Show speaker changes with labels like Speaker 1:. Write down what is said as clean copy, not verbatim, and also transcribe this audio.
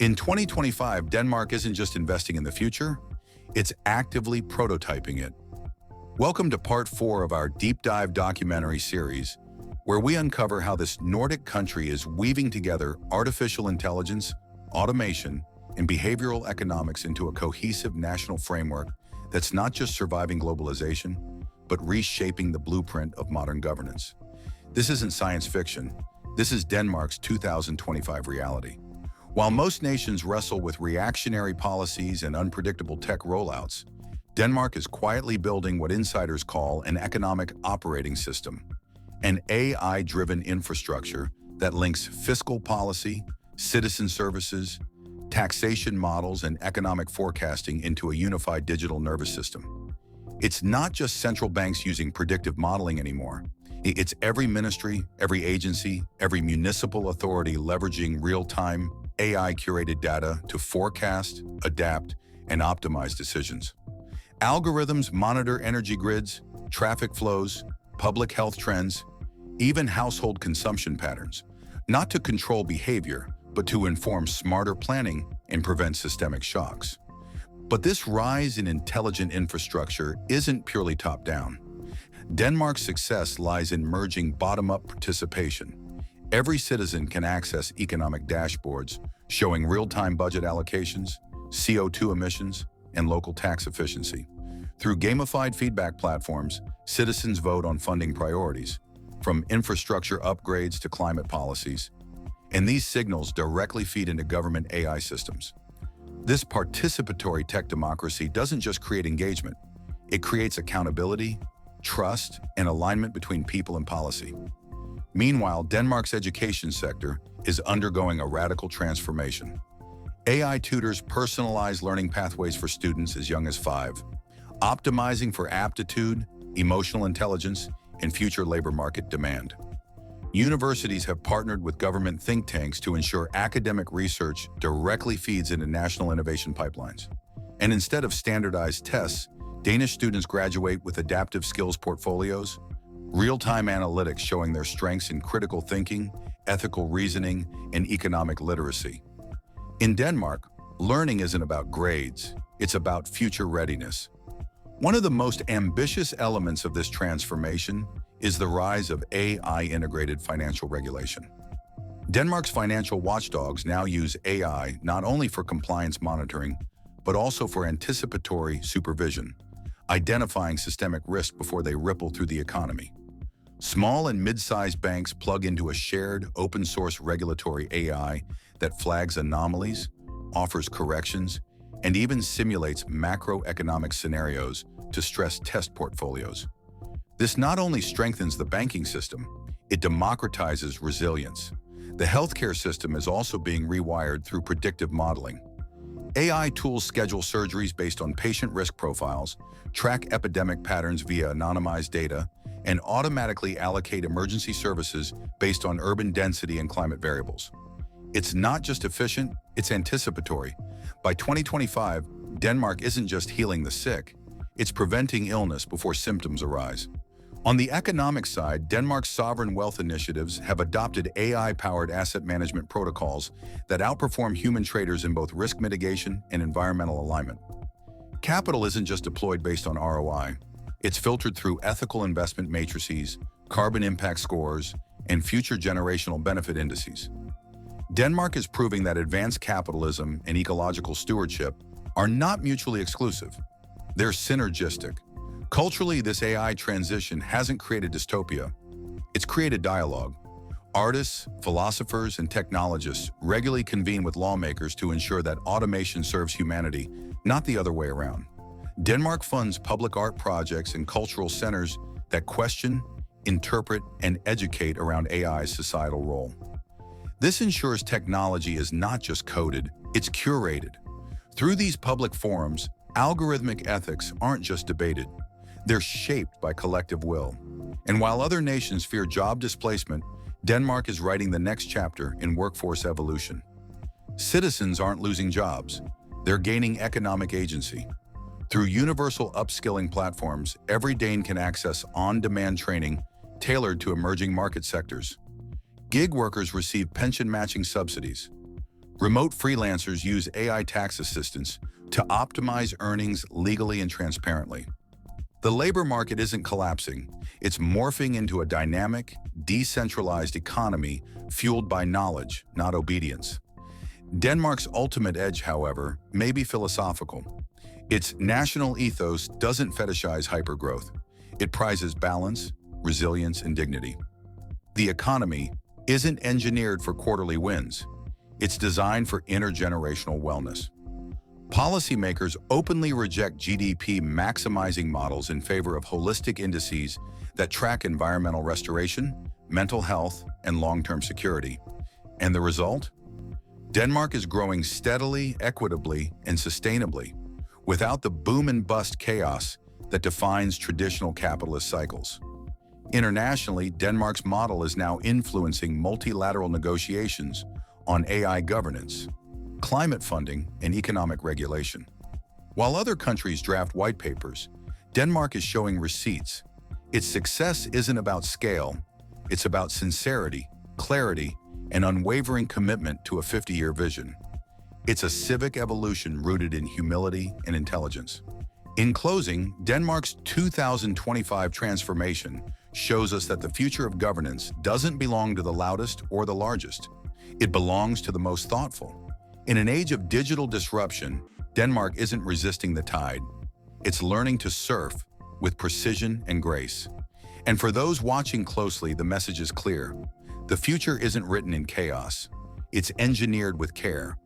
Speaker 1: In 2025, Denmark isn't just investing in the future, it's actively prototyping it. Welcome to part 4 of our deep dive documentary series, where we uncover how this Nordic country is weaving together artificial intelligence, automation, and behavioral economics into a cohesive national framework that's not just surviving globalization, but reshaping the blueprint of modern governance. This isn't science fiction. This is Denmark's 2025 reality. While most nations wrestle with reactionary policies and unpredictable tech rollouts, Denmark is quietly building what insiders call an economic operating system, an AI-driven infrastructure that links fiscal policy, citizen services, taxation models, and economic forecasting into a unified digital nervous system. It's not just central banks using predictive modeling anymore. It's every ministry, every agency, every municipal authority leveraging real-time, AI-curated data to forecast, adapt, and optimize decisions. Algorithms monitor energy grids, traffic flows, public health trends, even household consumption patterns, not to control behavior, but to inform smarter planning and prevent systemic shocks. But this rise in intelligent infrastructure isn't purely top-down. Denmark's success lies in merging bottom-up participation. Every citizen can access economic dashboards showing real-time budget allocations, CO2 emissions, and local tax efficiency. Through gamified feedback platforms, citizens vote on funding priorities, from infrastructure upgrades to climate policies, and these signals directly feed into government AI systems. This participatory tech democracy doesn't just create engagement, it creates accountability, trust, and alignment between people and policy. Meanwhile, Denmark's education sector is undergoing a radical transformation. AI tutors personalize learning pathways for students as young as 5, optimizing for aptitude, emotional intelligence, and future labor market demand. Universities have partnered with government think tanks to ensure academic research directly feeds into national innovation pipelines. And instead of standardized tests, Danish students graduate with adaptive skills portfolios, real-time analytics showing their strengths in critical thinking, ethical reasoning, and economic literacy. In Denmark, learning isn't about grades, it's about future readiness. One of the most ambitious elements of this transformation is the rise of AI-integrated financial regulation. Denmark's financial watchdogs now use AI not only for compliance monitoring, but also for anticipatory supervision, identifying systemic risk before they ripple through the economy. Small and mid-sized banks plug into a shared, open-source regulatory AI that flags anomalies, offers corrections, and even simulates macroeconomic scenarios to stress test portfolios. This not only strengthens the banking system, it democratizes resilience. The healthcare system is also being rewired through predictive modeling. AI tools schedule surgeries based on patient risk profiles, track epidemic patterns via anonymized data, and automatically allocate emergency services based on urban density and climate variables. It's not just efficient, it's anticipatory. By 2025, Denmark isn't just healing the sick, it's preventing illness before symptoms arise. On the economic side, Denmark's sovereign wealth initiatives have adopted AI-powered asset management protocols that outperform human traders in both risk mitigation and environmental alignment. Capital isn't just deployed based on ROI. It's filtered through ethical investment matrices, carbon impact scores, and future generational benefit indices. Denmark is proving that advanced capitalism and ecological stewardship are not mutually exclusive. They're synergistic. Culturally, this AI transition hasn't created dystopia. It's created dialogue. Artists, philosophers, and technologists regularly convene with lawmakers to ensure that automation serves humanity, not the other way around. Denmark funds public art projects and cultural centers that question, interpret, and educate around AI's societal role. This ensures technology is not just coded, it's curated. Through these public forums, algorithmic ethics aren't just debated, they're shaped by collective will. And while other nations fear job displacement, Denmark is writing the next chapter in workforce evolution. Citizens aren't losing jobs, they're gaining economic agency. Through universal upskilling platforms, every Dane can access on-demand training tailored to emerging market sectors. Gig workers receive pension matching subsidies. Remote freelancers use AI tax assistance to optimize earnings legally and transparently. The labor market isn't collapsing, it's morphing into a dynamic, decentralized economy fueled by knowledge, not obedience. Denmark's ultimate edge, however, may be philosophical. Its national ethos doesn't fetishize hypergrowth. It prizes balance, resilience, and dignity. The economy isn't engineered for quarterly wins. It's designed for intergenerational wellness. Policymakers openly reject GDP maximizing models in favor of holistic indices that track environmental restoration, mental health, and long-term security. And the result? Denmark is growing steadily, equitably, and sustainably, without the boom and bust chaos that defines traditional capitalist cycles. Internationally, Denmark's model is now influencing multilateral negotiations on AI governance, climate funding, and economic regulation. While other countries draft white papers, Denmark is showing receipts. Its success isn't about scale, it's about sincerity, clarity, and unwavering commitment to a 50-year vision. It's a civic evolution rooted in humility and intelligence. In closing, Denmark's 2025 transformation shows us that the future of governance doesn't belong to the loudest or the largest. It belongs to the most thoughtful. In an age of digital disruption, Denmark isn't resisting the tide. It's learning to surf with precision and grace. And for those watching closely, the message is clear. The future isn't written in chaos. It's engineered with care.